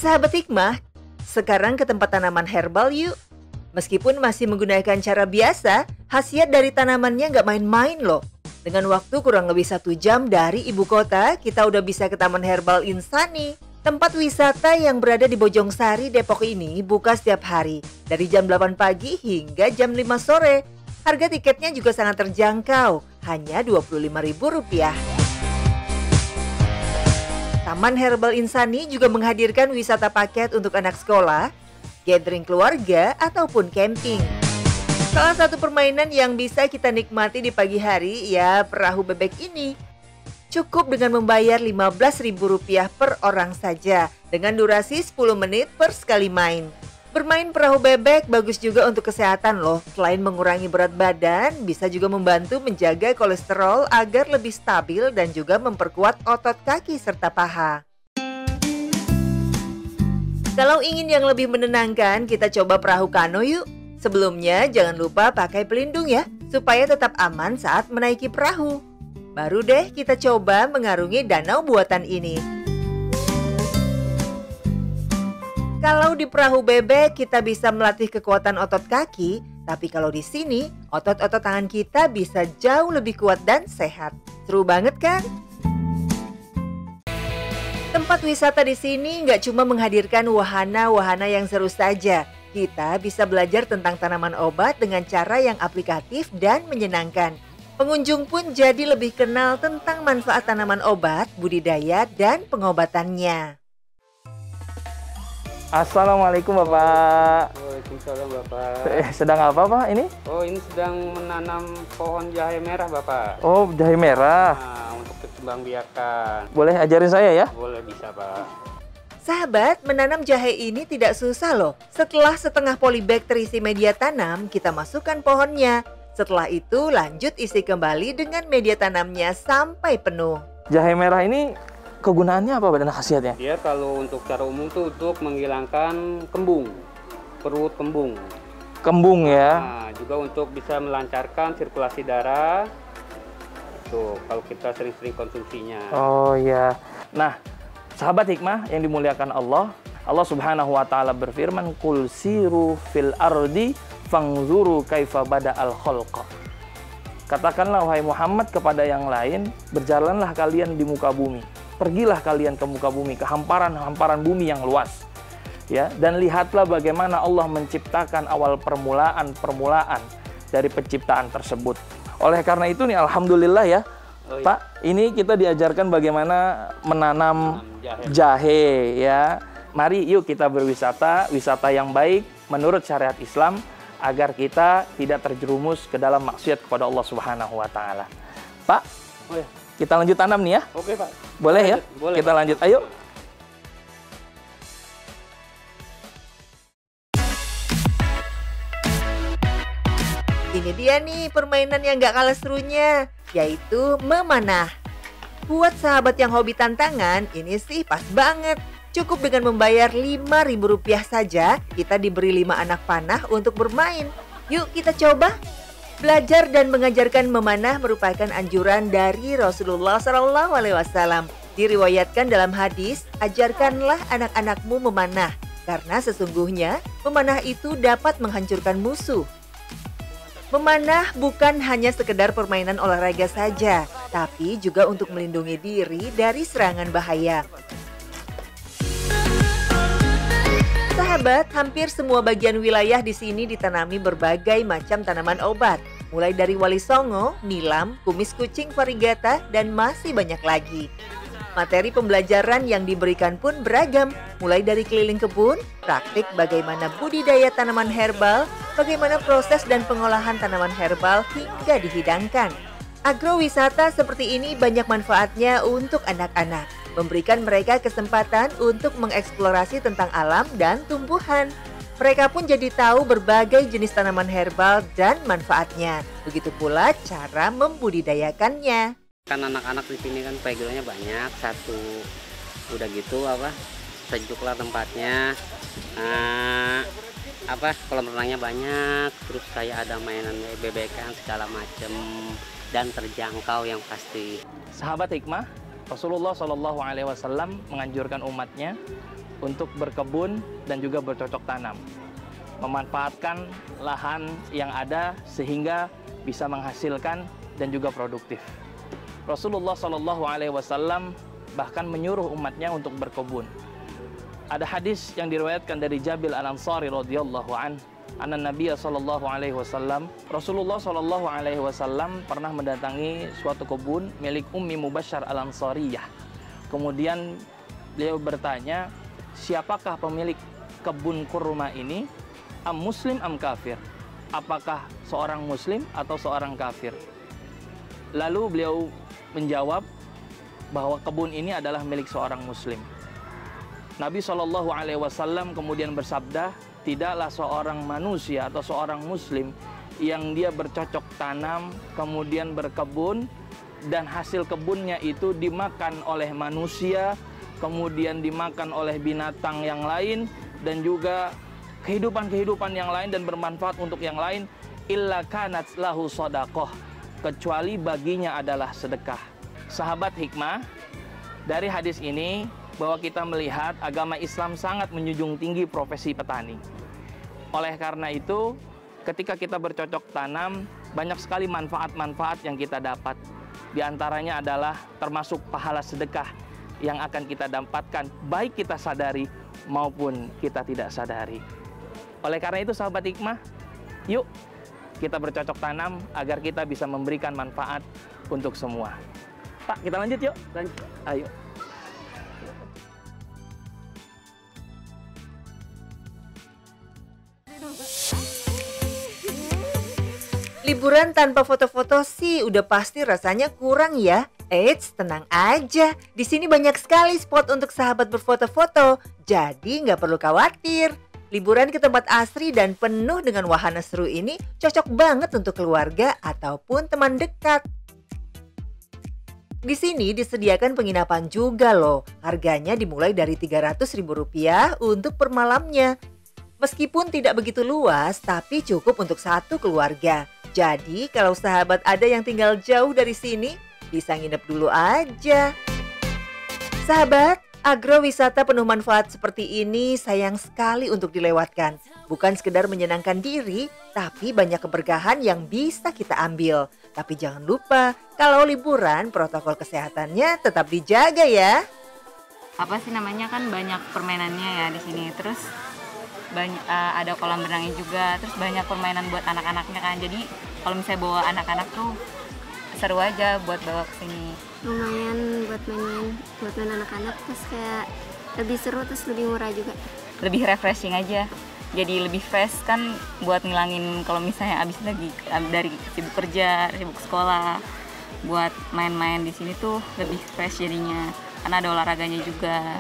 Sahabat Hikmah, sekarang ke tempat tanaman herbal yuk. Meskipun masih menggunakan cara biasa, khasiat dari tanamannya nggak main-main loh. Dengan waktu kurang lebih 1 jam dari ibu kota, kita udah bisa ke Taman Herbal Insani. Tempat wisata yang berada di Bojongsari, Depok ini buka setiap hari, dari jam 8 pagi hingga jam 5 sore. Harga tiketnya juga sangat terjangkau, hanya Rp25.000. Taman Herbal Insani juga menghadirkan wisata paket untuk anak sekolah, gathering keluarga, ataupun camping. Salah satu permainan yang bisa kita nikmati di pagi hari ya perahu bebek ini. Cukup dengan membayar Rp15.000 per orang saja dengan durasi 10 menit per sekali main. Bermain perahu bebek bagus juga untuk kesehatan loh. Selain mengurangi berat badan, bisa juga membantu menjaga kolesterol agar lebih stabil dan juga memperkuat otot kaki serta paha. Kalau ingin yang lebih menenangkan, kita coba perahu kano yuk. Sebelumnya jangan lupa pakai pelindung ya, supaya tetap aman saat menaiki perahu. Baru deh kita coba mengarungi danau buatan ini. Kalau di perahu bebek kita bisa melatih kekuatan otot kaki, tapi kalau di sini otot-otot tangan kita bisa jauh lebih kuat dan sehat. Seru banget kan? Tempat wisata di sini nggak cuma menghadirkan wahana-wahana yang seru saja. Kita bisa belajar tentang tanaman obat dengan cara yang aplikatif dan menyenangkan. Pengunjung pun jadi lebih kenal tentang manfaat tanaman obat, budidaya, dan pengobatannya. Assalamualaikum Bapak. Waalaikumsalam Bapak. Sedang apa Pak ini? Oh, ini sedang menanam pohon jahe merah Bapak. Oh, jahe merah. Nah, untuk dikembang biarkan. Boleh ajarin saya ya? Boleh, bisa Pak. Sahabat, menanam jahe ini tidak susah loh. Setelah setengah polybag terisi media tanam, kita masukkan pohonnya. Setelah itu lanjut isi kembali dengan media tanamnya sampai penuh. Jahe merah ini kegunaannya apa dan khasiatnya? Dia kalau untuk cara umum tuh untuk menghilangkan kembung, perut kembung. Kembung ya? Nah, juga untuk bisa melancarkan sirkulasi darah. Tuh, kalau kita sering-sering konsumsinya. Oh ya. Nah, sahabat hikmah yang dimuliakan Allah, Allah Subhanahu wa taala berfirman, "Qul siru fil ardi fangzuru kaifa bada'al khalqa." Katakanlah wahai Muhammad kepada yang lain, berjalanlah kalian di muka bumi. Pergilah kalian ke muka bumi, ke hamparan-hamparan bumi yang luas. Ya, dan lihatlah bagaimana Allah menciptakan awal permulaan dari penciptaan tersebut. Oleh karena itu nih alhamdulillah ya, Oh, iya. Pak, ini kita diajarkan bagaimana menanam jahe ya. Mari yuk kita berwisata, wisata yang baik menurut syariat Islam agar kita tidak terjerumus ke dalam maksiat kepada Allah Subhanahu wa taala. Pak, Oh, iya. kita lanjut tanam nih ya. Oke Pak. Boleh ya? Boleh, Kita Pak. lanjut. Ayo. Ini dia nih permainan yang gak kalah serunya, yaitu memanah. Buat sahabat yang hobi tantangan, ini sih pas banget. Cukup dengan membayar Rp5.000 saja, kita diberi 5 anak panah untuk bermain. Yuk kita coba. Belajar dan mengajarkan memanah merupakan anjuran dari Rasulullah SAW. Diriwayatkan dalam hadis, ajarkanlah anak-anakmu memanah. Karena sesungguhnya memanah itu dapat menghancurkan musuh. Memanah bukan hanya sekedar permainan olahraga saja, tapi juga untuk melindungi diri dari serangan bahaya. Sahabat, hampir semua bagian wilayah di sini ditanami berbagai macam tanaman obat, mulai dari wali songo, nilam, kumis kucing variegata, dan masih banyak lagi. Materi pembelajaran yang diberikan pun beragam, mulai dari keliling kebun, praktik bagaimana budidaya tanaman herbal, bagaimana proses dan pengolahan tanaman herbal hingga dihidangkan. Agrowisata seperti ini banyak manfaatnya untuk anak-anak, memberikan mereka kesempatan untuk mengeksplorasi tentang alam dan tumbuhan. Mereka pun jadi tahu berbagai jenis tanaman herbal dan manfaatnya. Begitu pula cara membudidayakannya. Kan anak-anak di sini kan pegelnya banyak, satu udah gitu sejuklah tempatnya, kolam renangnya banyak, terus kayak ada mainan bebekan segala macem dan terjangkau yang pasti. Sahabat hikmah, Rasulullah Shallallahu Alaihi Wasallam menganjurkan umatnya untuk berkebun dan juga bercocok tanam, memanfaatkan lahan yang ada sehingga bisa menghasilkan dan juga produktif. Rasulullah Shallallahu Alaihi Wasallam bahkan menyuruh umatnya untuk berkebun. Ada hadis yang diriwayatkan dari Jabir Al-Ansari radhiyallahu an, anna Nabiya sallallahu alaihi wasallam, Rasulullah sallallahu alaihi wasallam pernah mendatangi suatu kebun milik Ummi Mubasyar Al-Ansariyah. Kemudian beliau bertanya, siapakah pemilik kebun kurma ini? Am muslim am kafir? Apakah seorang muslim atau seorang kafir? Lalu beliau menjawab bahwa kebun ini adalah milik seorang muslim. Nabi Shallallahu Alaihi Wasallam kemudian bersabda, tidaklah seorang manusia atau seorang muslim yang dia bercocok tanam, kemudian berkebun, dan hasil kebunnya itu dimakan oleh manusia, kemudian dimakan oleh binatang yang lain, dan juga kehidupan-kehidupan yang lain dan bermanfaat untuk yang lain, illa kanat lahu shadaqah, kecuali baginya adalah sedekah. Sahabat hikmah, dari hadis ini bahwa kita melihat agama Islam sangat menjunjung tinggi profesi petani. Oleh karena itu, ketika kita bercocok tanam, banyak sekali manfaat-manfaat yang kita dapat. Di antaranya adalah termasuk pahala sedekah yang akan kita dapatkan, baik kita sadari maupun kita tidak sadari. Oleh karena itu, sahabat hikmah, yuk kita bercocok tanam agar kita bisa memberikan manfaat untuk semua. Pak, kita lanjut yuk. Lanjut. Ayo. Liburan tanpa foto-foto sih udah pasti rasanya kurang ya. Eits, tenang aja. Di sini banyak sekali spot untuk sahabat berfoto-foto. Jadi nggak perlu khawatir. Liburan ke tempat asri dan penuh dengan wahana seru ini cocok banget untuk keluarga ataupun teman dekat. Di sini disediakan penginapan juga loh. Harganya dimulai dari Rp300.000 untuk per malamnya. Meskipun tidak begitu luas, tapi cukup untuk satu keluarga. Jadi kalau sahabat ada yang tinggal jauh dari sini, bisa nginep dulu aja. Sahabat, agrowisata penuh manfaat seperti ini sayang sekali untuk dilewatkan. Bukan sekedar menyenangkan diri, tapi banyak keberkahan yang bisa kita ambil. Tapi jangan lupa, kalau liburan protokol kesehatannya tetap dijaga ya. Apa sih namanya, kan banyak permainannya ya di sini. Terus banyak ada kolam renangnya juga, terus banyak permainan buat anak-anaknya kan. Jadi kalau misalnya bawa anak-anak tuh seru aja buat bawa ke sini. Lumayan buat main anak-anak, terus kayak lebih seru, terus lebih murah juga. Lebih refreshing aja. Jadi lebih fresh kan buat ngilangin kalau misalnya abis lagi dari sibuk kerja, sibuk sekolah. Buat main-main di sini tuh lebih fresh jadinya, karena ada olahraganya juga.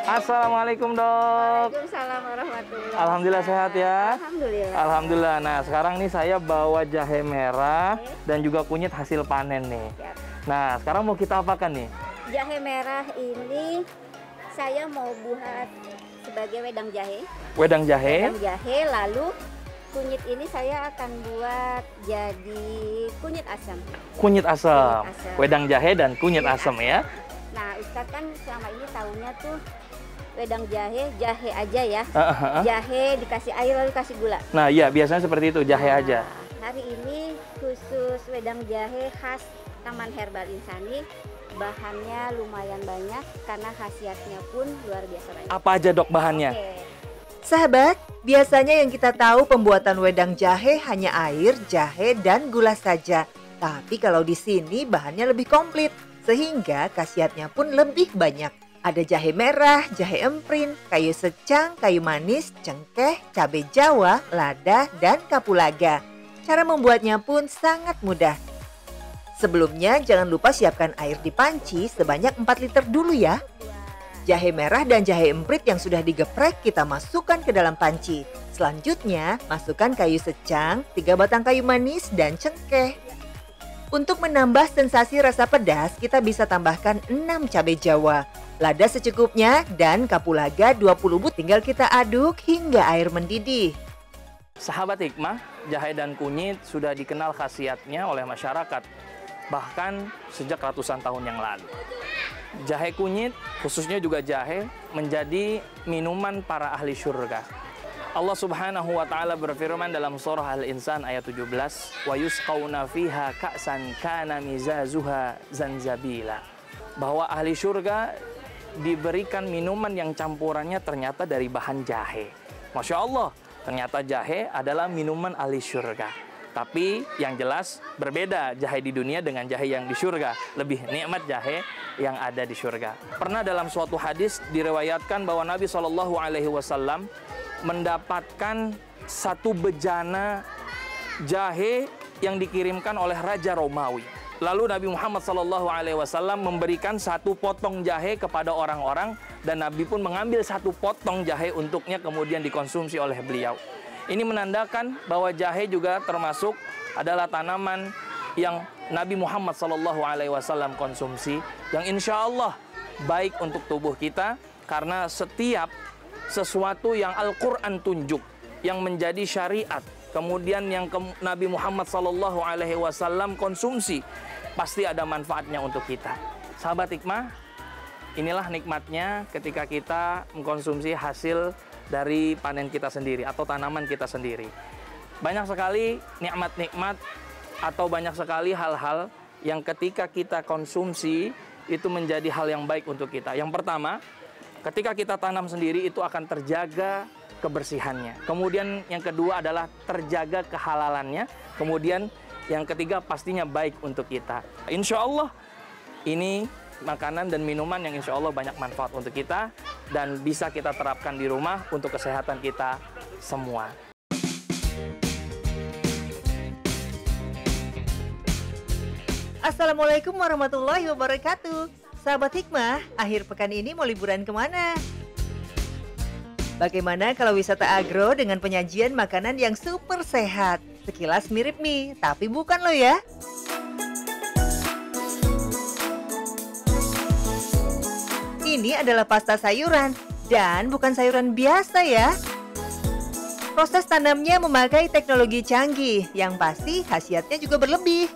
Assalamualaikum dok. Waalaikumsalam warahmatullahi wabarakatuh. Alhamdulillah sehat ya. Alhamdulillah. Alhamdulillah. Nah sekarang nih saya bawa jahe merah dan juga kunyit hasil panen nih. Siap. Nah sekarang mau kita apakan nih? Jahe merah ini saya mau buat sebagai wedang jahe. Wedang jahe. Wedang jahe, lalu kunyit ini saya akan buat jadi kunyit asam. Kunyit asam. Kunyit asam. Wedang jahe dan kunyit Kunyit asam asam. ya. Nah Ustadz kan selama ini tahunya tuh wedang jahe aja ya. Jahe dikasih air lalu kasih gula. Nah iya biasanya seperti itu, jahe Nah, aja. Hari ini khusus wedang jahe khas Taman Herbal Insani. Bahannya lumayan banyak karena khasiatnya pun luar biasa banyak. Apa aja dok bahannya? Oke. Sahabat, biasanya yang kita tahu pembuatan wedang jahe hanya air, jahe, dan gula saja. Tapi kalau di sini bahannya lebih komplit, sehingga khasiatnya pun lebih banyak. Ada jahe merah, jahe emprin, kayu secang, kayu manis, cengkeh, cabai Jawa, lada, dan kapulaga. Cara membuatnya pun sangat mudah. Sebelumnya jangan lupa siapkan air di panci sebanyak 4 liter dulu ya. Jahe merah dan jahe emprit yang sudah digeprek kita masukkan ke dalam panci. Selanjutnya masukkan kayu secang, 3 batang kayu manis, dan cengkeh. Untuk menambah sensasi rasa pedas, kita bisa tambahkan 6 cabai Jawa, lada secukupnya, dan kapulaga 20 but. Tinggal kita aduk hingga air mendidih. Sahabat hikmah, jahe dan kunyit sudah dikenal khasiatnya oleh masyarakat. bahkan sejak ratusan tahun yang lalu. Jahe kunyit, khususnya juga jahe, menjadi minuman para ahli syurga. Allah Subhanahu wa taala berfirman dalam surah Al-Insan ayat 17, "Wa yusqauna fiha ka'san kana mizazuha zanjabila." Bahwa ahli syurga diberikan minuman yang campurannya ternyata dari bahan jahe. Masya Allah, ternyata jahe adalah minuman ahli syurga. Tapi yang jelas berbeda jahe di dunia dengan jahe yang di syurga. Lebih nikmat jahe yang ada di syurga. Pernah dalam suatu hadis diriwayatkan bahwa Nabi SAW mendapatkan satu bejana jahe yang dikirimkan oleh Raja Romawi. Lalu Nabi Muhammad SAW memberikan satu potong jahe kepada orang-orang, dan Nabi pun mengambil satu potong jahe untuknya kemudian dikonsumsi oleh beliau. Ini menandakan bahwa jahe juga termasuk adalah tanaman yang Nabi Muhammad SAW konsumsi, yang insya Allah baik untuk tubuh kita, karena setiap sesuatu yang Al-Quran tunjuk, yang menjadi syariat, kemudian yang Nabi Muhammad SAW konsumsi, pasti ada manfaatnya untuk kita. Sahabat hikmah, inilah nikmatnya ketika kita mengkonsumsi hasil dari panen kita sendiri atau tanaman kita sendiri. Banyak sekali nikmat-nikmat atau banyak sekali hal-hal yang ketika kita konsumsi itu menjadi hal yang baik untuk kita. Yang pertama, ketika kita tanam sendiri itu akan terjaga kebersihannya. Kemudian yang kedua adalah terjaga kehalalannya. Kemudian yang ketiga pastinya baik untuk kita. Insya Allah ini makanan dan minuman yang insya Allah banyak manfaat untuk kita dan bisa kita terapkan di rumah untuk kesehatan kita semua. Assalamualaikum warahmatullahi wabarakatuh. Sahabat hikmah, akhir pekan ini mau liburan kemana? Bagaimana kalau wisata agro dengan penyajian makanan yang super sehat? Sekilas mirip mie, tapi bukan loh ya. Ini adalah pasta sayuran, dan bukan sayuran biasa ya. Proses tanamnya memakai teknologi canggih, yang pasti khasiatnya juga berlebih.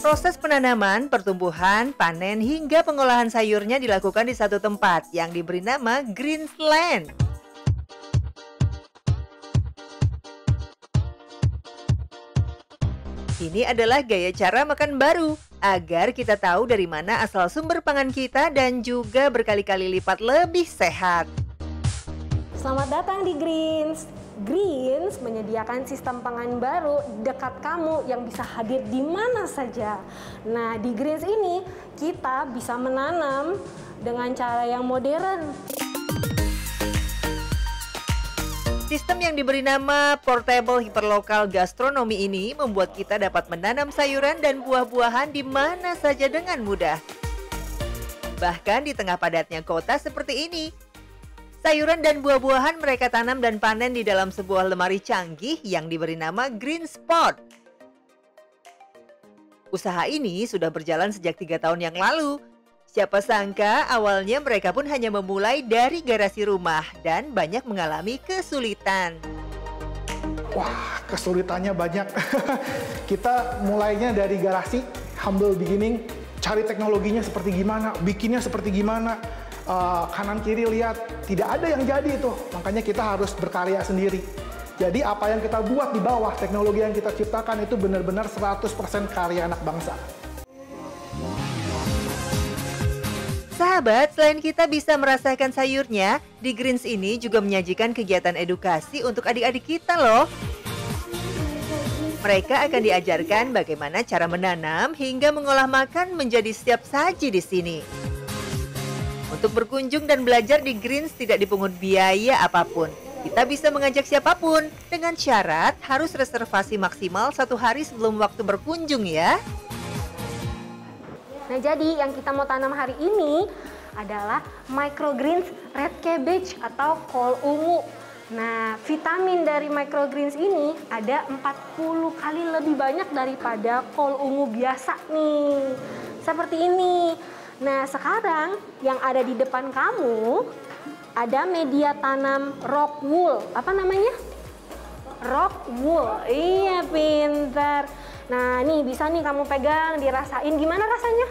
Proses penanaman, pertumbuhan, panen, hingga pengolahan sayurnya dilakukan di satu tempat yang diberi nama Greensland. Ini adalah gaya cara makan baru, agar kita tahu dari mana asal sumber pangan kita dan juga berkali-kali lipat lebih sehat. Selamat datang di Greens. Greens menyediakan sistem pangan baru dekat kamu yang bisa hadir di mana saja. Nah, di Greens ini kita bisa menanam dengan cara yang modern. Sistem yang diberi nama Portable Hyperlocal Gastronomy ini membuat kita dapat menanam sayuran dan buah-buahan di mana saja dengan mudah. Bahkan di tengah padatnya kota seperti ini, sayuran dan buah-buahan mereka tanam dan panen di dalam sebuah lemari canggih yang diberi nama Green Spot. Usaha ini sudah berjalan sejak 3 tahun yang lalu. Siapa sangka awalnya mereka pun hanya memulai dari garasi rumah dan banyak mengalami kesulitan. Wah, kesulitannya banyak. Kita mulainya dari garasi, humble beginning, cari teknologinya seperti gimana, bikinnya seperti gimana. Kanan kiri lihat, tidak ada yang jadi itu. Makanya kita harus berkarya sendiri. Jadi apa yang kita buat di bawah, teknologi yang kita ciptakan itu benar-benar 100% karya anak bangsa. Sahabat, selain kita bisa merasakan sayurnya, di Greens ini juga menyajikan kegiatan edukasi untuk adik-adik kita loh. Mereka akan diajarkan bagaimana cara menanam hingga mengolah makan menjadi siap saji di sini. Untuk berkunjung dan belajar di Greens tidak dipungut biaya apapun. Kita bisa mengajak siapapun dengan syarat harus reservasi maksimal 1 hari sebelum waktu berkunjung ya. Nah, jadi yang kita mau tanam hari ini adalah microgreens red cabbage atau kol ungu. Nah, vitamin dari microgreens ini ada 40 kali lebih banyak daripada kol ungu biasa nih. Seperti ini. Nah, sekarang yang ada di depan kamu ada media tanam rock wool. Apa namanya? Rock wool. Iya, pintar. Nah, nih bisa nih kamu pegang, dirasain gimana rasanya?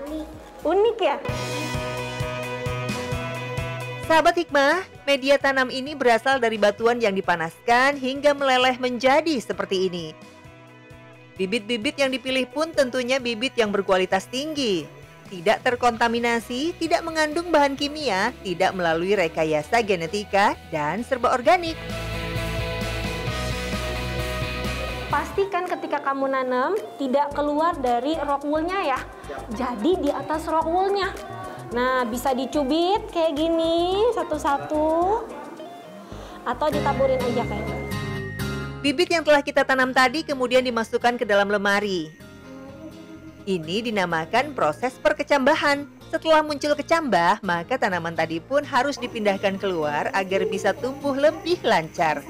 Unik. Unik ya? Sahabat Hikmah, media tanam ini berasal dari batuan yang dipanaskan hingga meleleh menjadi seperti ini. Bibit-bibit yang dipilih pun tentunya bibit yang berkualitas tinggi. Tidak terkontaminasi, tidak mengandung bahan kimia, tidak melalui rekayasa genetika, dan serba organik. Pastikan ketika kamu nanam tidak keluar dari rock wool-nya ya. Jadi di atas rock wool-nya. Nah, bisa dicubit kayak gini satu-satu atau ditaburin aja kayak gini. Bibit yang telah kita tanam tadi kemudian dimasukkan ke dalam lemari. Ini dinamakan proses perkecambahan. Setelah muncul kecambah, maka tanaman tadi pun harus dipindahkan keluar agar bisa tumbuh lebih lancar.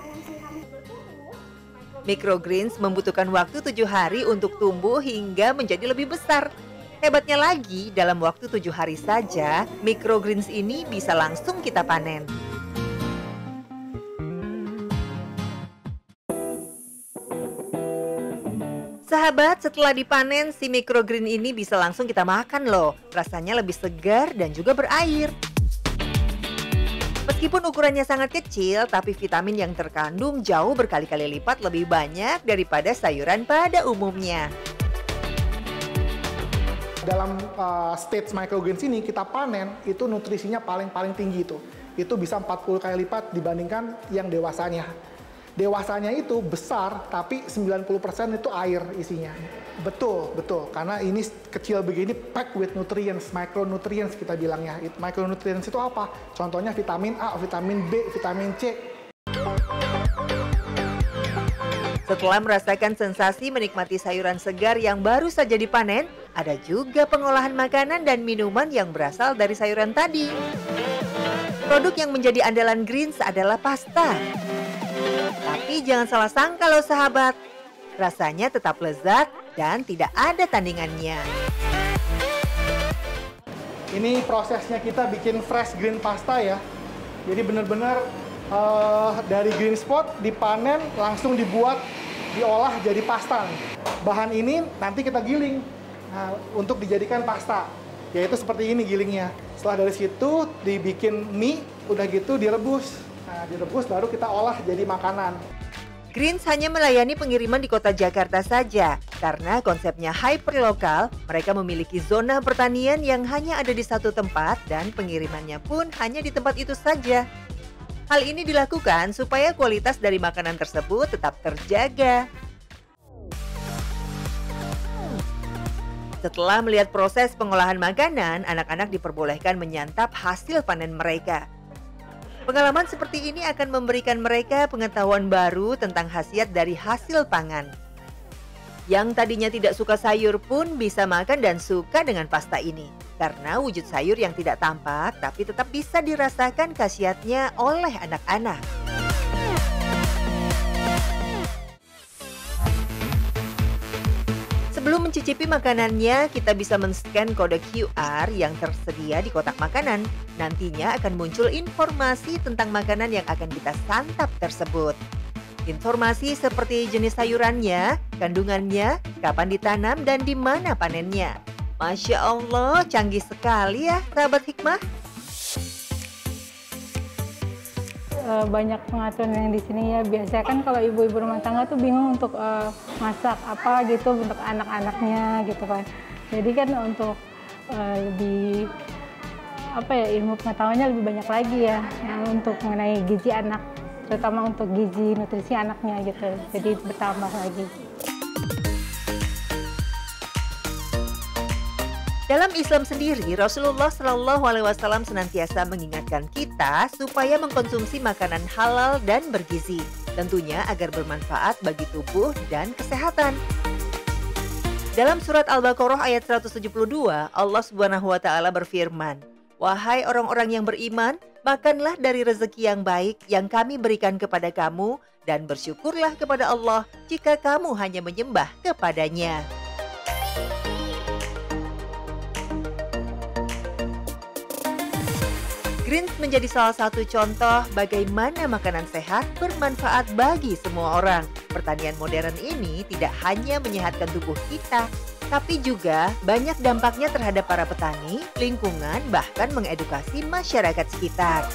Microgreens membutuhkan waktu 7 hari untuk tumbuh hingga menjadi lebih besar. Hebatnya lagi, dalam waktu 7 hari saja, microgreens ini bisa langsung kita panen. Sahabat, setelah dipanen, si microgreen ini bisa langsung kita makan loh. Rasanya lebih segar dan juga berair. Meskipun ukurannya sangat kecil, tapi vitamin yang terkandung jauh berkali-kali lipat lebih banyak daripada sayuran pada umumnya. Dalam stage microgreens ini kita panen, itu nutrisinya paling tinggi itu. Itu bisa 40 kali lipat dibandingkan yang dewasanya. Dewasanya itu besar, tapi 90% itu air isinya. Betul. Karena ini kecil begini, packed with nutrients, micronutrients kita bilangnya. Micronutrients itu apa? Contohnya vitamin A, vitamin B, vitamin C. Setelah merasakan sensasi menikmati sayuran segar yang baru saja dipanen, ada juga pengolahan makanan dan minuman yang berasal dari sayuran tadi. Produk yang menjadi andalan Greens adalah pasta. Tapi jangan salah sangka loh sahabat, rasanya tetap lezat dan tidak ada tandingannya. Ini prosesnya kita bikin fresh green pasta ya. Jadi benar-benar dari green spot dipanen langsung dibuat, diolah jadi pasta. Bahan ini nanti kita giling untuk dijadikan pasta. Yaitu seperti ini gilingnya. Setelah dari situ dibikin mie, udah gitu direbus. Nah, direbus baru kita olah jadi makanan. Greens hanya melayani pengiriman di kota Jakarta saja. Karena konsepnya hyperlokal, mereka memiliki zona pertanian yang hanya ada di satu tempat dan pengirimannya pun hanya di tempat itu saja. Hal ini dilakukan supaya kualitas dari makanan tersebut tetap terjaga. Setelah melihat proses pengolahan makanan, anak-anak diperbolehkan menyantap hasil panen mereka. Pengalaman seperti ini akan memberikan mereka pengetahuan baru tentang khasiat dari hasil pangan. Yang tadinya tidak suka sayur pun bisa makan dan suka dengan pasta ini. Karena wujud sayur yang tidak tampak tapi tetap bisa dirasakan khasiatnya oleh anak-anak. Sebelum mencicipi makanannya, kita bisa men-scan kode QR yang tersedia di kotak makanan. Nantinya akan muncul informasi tentang makanan yang akan kita santap tersebut. Informasi seperti jenis sayurannya, kandungannya, kapan ditanam, dan di mana panennya. Masya Allah, canggih sekali ya, sahabat Hikmah. Banyak pengaturan yang di sini ya. Biasanya kan kalau ibu-ibu rumah tangga tuh bingung untuk masak apa gitu untuk anak-anaknya gitu kan. Jadi kan untuk lebih ilmu pengetahuannya lebih banyak lagi ya yang untuk mengenai gizi anak, terutama untuk gizi nutrisi anaknya gitu. Jadi bertambah lagi. Dalam Islam sendiri, Rasulullah Shallallahu Alaihi Wasallam senantiasa mengingatkan kita supaya mengkonsumsi makanan halal dan bergizi, tentunya agar bermanfaat bagi tubuh dan kesehatan. Dalam surat Al-Baqarah ayat 172, Allah Subhanahu wa Ta'ala berfirman, "Wahai orang-orang yang beriman, makanlah dari rezeki yang baik yang kami berikan kepada kamu dan bersyukurlah kepada Allah jika kamu hanya menyembah kepadanya." Greens menjadi salah satu contoh bagaimana makanan sehat bermanfaat bagi semua orang. Pertanian modern ini tidak hanya menyehatkan tubuh kita, tapi juga banyak dampaknya terhadap para petani, lingkungan, bahkan mengedukasi masyarakat sekitar.